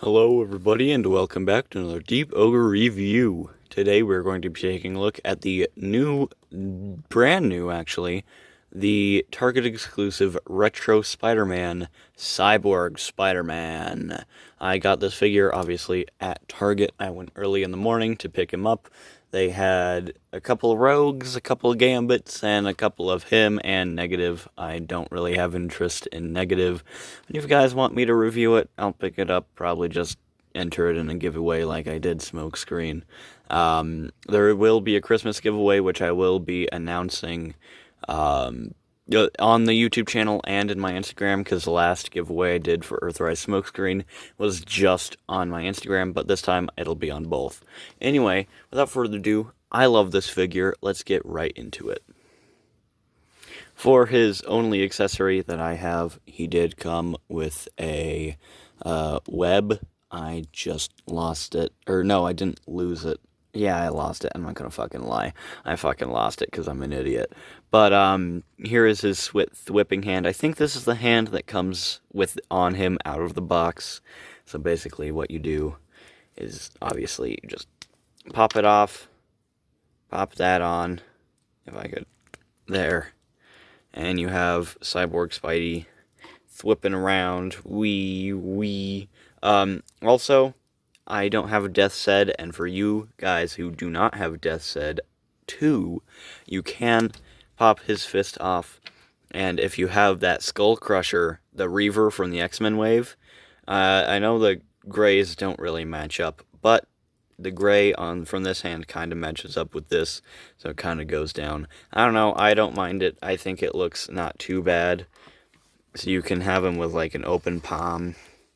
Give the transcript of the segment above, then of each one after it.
Hello everybody and welcome back to another Deep Ogre review. Today we're going to be taking a look at the brand new actually, the Target exclusive Retro Spider-Man, Cyborg Spider-Man. I got this figure obviously at Target. I went early in the morning to pick him up. They had a couple of Rogues, a couple of Gambits, and a couple of him and Negative. I don't really have interest in Negative. But if you guys want me to review it, I'll pick it up. Probably just enter it in a giveaway like I did Smokescreen. There will be a Christmas giveaway, which I will be announcing on the YouTube channel and in my Instagram, because the last giveaway I did for Earthrise Smokescreen was just on my Instagram, but this time it'll be on both. Anyway, without further ado, I love this figure. Let's get right into it. For his only accessory that I have, he did come with a web. I just lost it. Or no, I didn't lose it. Yeah, I lost it. I'm not gonna fucking lie. I fucking lost it because I'm an idiot. But here is his whipping hand. I think this is the hand that comes on him out of the box. So basically what you do is obviously you just pop it off, pop that on, if I could, there. And you have Cyborg Spidey whipping around, wee. Also, I don't have a Death Said, and for you guys who do not have Death Said 2, you can pop his fist off, and if you have that Skull Crusher, the Reaver from the X-Men wave, I know the grays don't really match up, but the gray from this hand kind of matches up with this, so it kind of goes down. I don't know, I don't mind it. I think it looks not too bad. So you can have him with like an open palm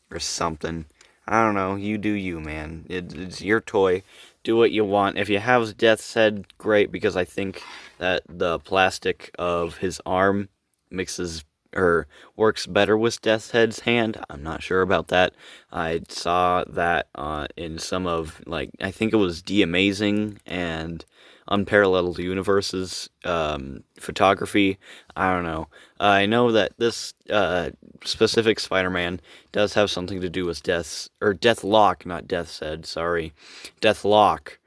or something. I don't know, you do you, man. It's your toy. Do what you want. If you have Death Said, great, because I think that the plastic of his arm works better with Death's Head's hand. I'm not sure about that. I saw that in some of, like, I think it was The Amazing and Unparalleled Universes photography. I don't know. I know that this specific Spider-Man does have something to do with Deathlock, not Death Said, sorry. Deathlock.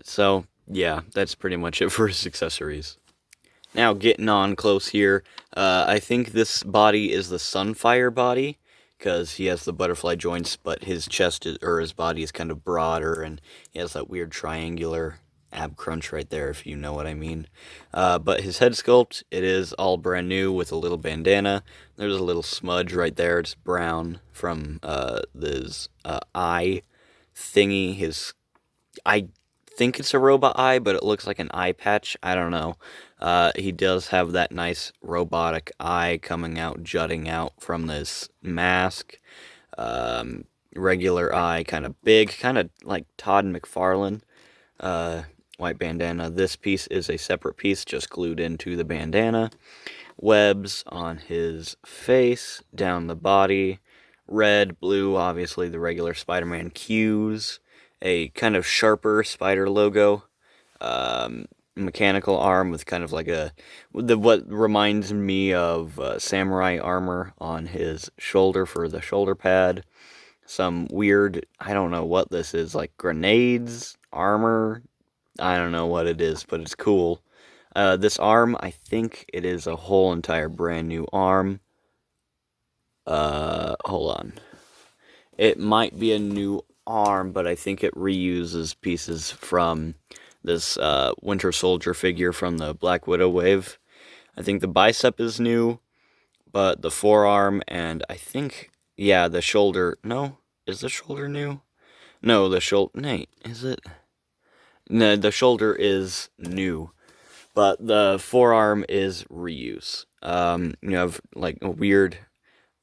So, yeah, that's pretty much it for his accessories. Now, getting on close here, I think this body is the Sunfire body, because he has the butterfly joints, but his his body is kind of broader, and he has that weird triangular ab crunch right there, if you know what I mean. But his head sculpt, it is all brand new with a little bandana. There's a little smudge right there, it's brown from this eye thingy. I think it's a robot eye, but it looks like an eye patch. I don't know. He does have that nice robotic eye coming out, jutting out from this mask. Regular eye, kind of big, kind of like Todd McFarlane. White bandana. This piece is a separate piece, just glued into the bandana. Webs on his face, down the body. Red, blue, obviously the regular Spider-Man cues. A kind of sharper spider logo. Mechanical arm with kind of like what reminds me of samurai armor on his shoulder for the shoulder pad. Some weird, I don't know what this is, like grenades, armor, I don't know what it is, but it's cool. This arm, I think it is a whole entire brand new arm. Hold on. It might be a new arm, but I think it reuses pieces from this Winter Soldier figure from the Black Widow wave. I think the bicep is new, but the forearm and I think, yeah, the shoulder, no? Is the shoulder new? No, is it? No, the shoulder is new, but the forearm is reuse. You have like a weird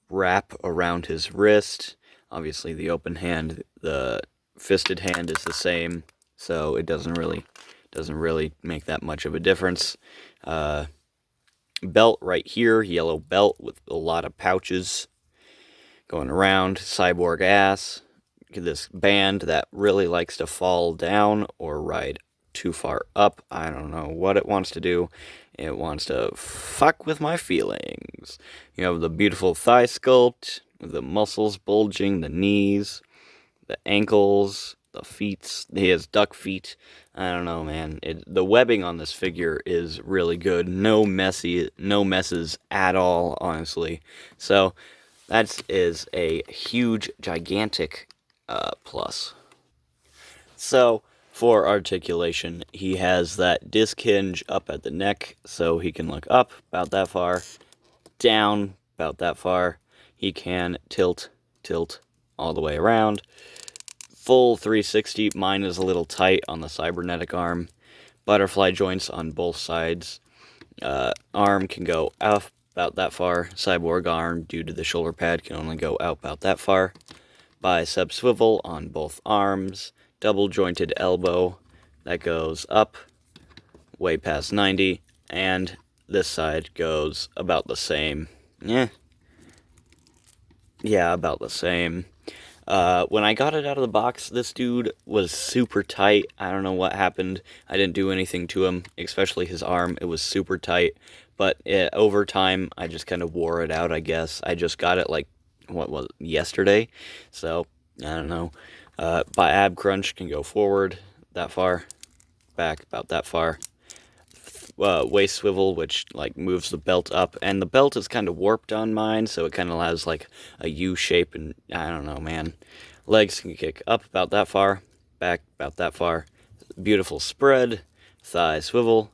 wrap around his wrist. Obviously, the open hand, the fisted hand is the same, so it doesn't really make that much of a difference. Belt right here, yellow belt with a lot of pouches going around. Cyborg ass. This band that really likes to fall down or ride too far up. I don't know what it wants to do. It wants to fuck with my feelings. You have the beautiful thigh sculpt, the muscles bulging, the knees, the ankles, the feet. He has duck feet. I don't know, man. The webbing on this figure is really good. No messes at all, honestly. So that is a huge, gigantic plus. So for articulation, he has that disc hinge up at the neck, so he can look up about that far, down about that far. He can tilt all the way around. Full 360. Mine is a little tight on the cybernetic arm. Butterfly joints on both sides. Arm can go up about that far. Cyborg arm, due to the shoulder pad, can only go out about that far. Bicep swivel on both arms. Double jointed elbow that goes up way past 90. And this side goes about the same. Yeah, about the same. When I got it out of the box, this dude was super tight. I don't know what happened. I didn't do anything to him, especially his arm. It was super tight. But over time, I just kind of wore it out, I guess. I just got it, like, what was it, yesterday? So, I don't know. By ab crunch can go forward that far, back about that far. Waist swivel, which like moves the belt up, and the belt is kind of warped on mine, so it kind of has like a U shape, and I don't know, man. Legs can kick up about that far, back about that far. Beautiful spread, thigh swivel,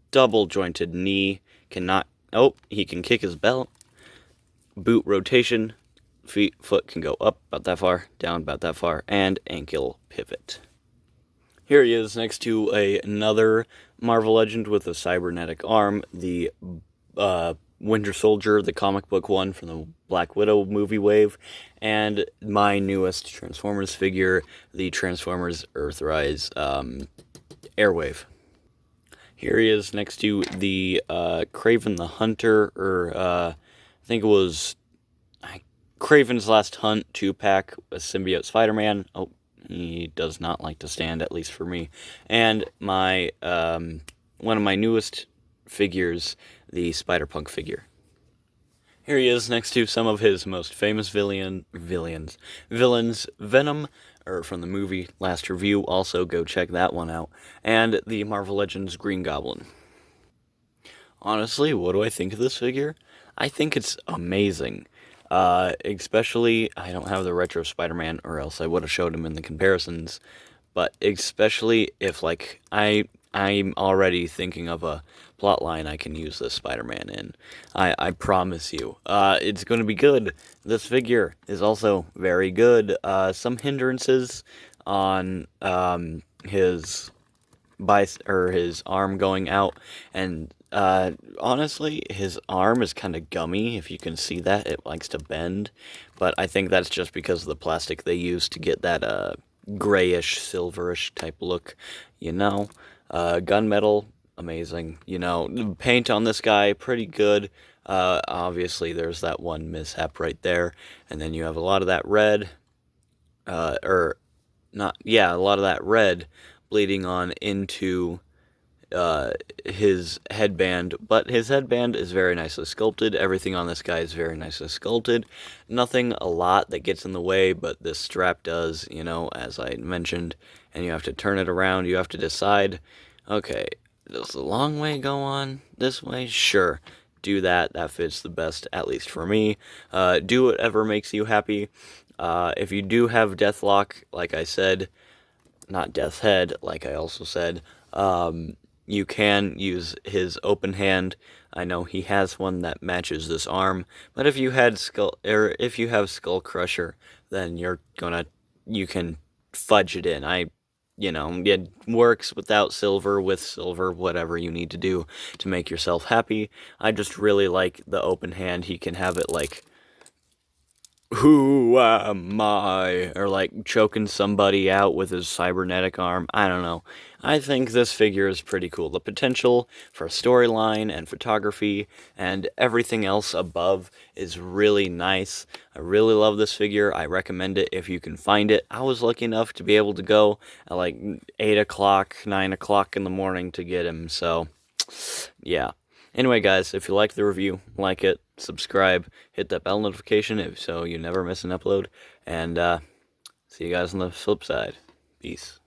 double jointed knee, cannot, oh, he can kick his belt. Boot rotation, foot can go up about that far, down about that far, and ankle pivot. Here he is next to another Marvel Legend with a cybernetic arm, the Winter Soldier, the comic book one from the Black Widow movie wave, and my newest Transformers figure, the Transformers Earthrise Airwave. Here he is next to the Kraven the Hunter, or I think it was Kraven's Last Hunt 2-pack, a symbiote Spiderman. Oh, he does not like to stand, at least for me. And my one of my newest figures, the Spider-Punk figure. Here he is next to some of his most famous villains. Venom, or from the movie Last Review, also go check that one out. And the Marvel Legends Green Goblin. Honestly, what do I think of this figure? I think it's amazing. Especially, I don't have the retro Spider-Man, or else I would have showed him in the comparisons, but especially if, like, I'm already thinking of a plot line I can use this Spider-Man in. I promise you. It's going to be good. This figure is also very good. Some hindrances on, his his arm going out, and honestly, his arm is kind of gummy. If you can see that, it likes to bend, but I think that's just because of the plastic they use to get that grayish, silverish type look. Gunmetal, amazing. The paint on this guy, pretty good. Obviously, there's that one mishap right there, and then you have a lot of that red, a lot of that red bleeding on into his headband, but his headband is very nicely sculpted. Everything on this guy is very nicely sculpted. Nothing a lot that gets in the way, but this strap does, as I mentioned, and you have to turn it around. You have to decide, okay, does the long way go on this way? Sure, do that. That fits the best, at least for me. Do whatever makes you happy. If you do have Deathlock, like I said, not Death's Head, like I also said, you can use his open hand. I know he has one that matches this arm, but if you have Skull Crusher, then you can fudge it in. It works without silver, with silver, whatever you need to do to make yourself happy. I just really like the open hand. He can have it like, who am I? Or like choking somebody out with his cybernetic arm. I don't know. I think this figure is pretty cool. The potential for storyline and photography and everything else above is really nice. I really love this figure. I recommend it if you can find it. I was lucky enough to be able to go at like 8 o'clock, 9 o'clock in the morning to get him. So, yeah. Anyway, guys, if you like the review, like it, subscribe, hit that bell notification so you never miss an upload, and see you guys on the flip side. Peace.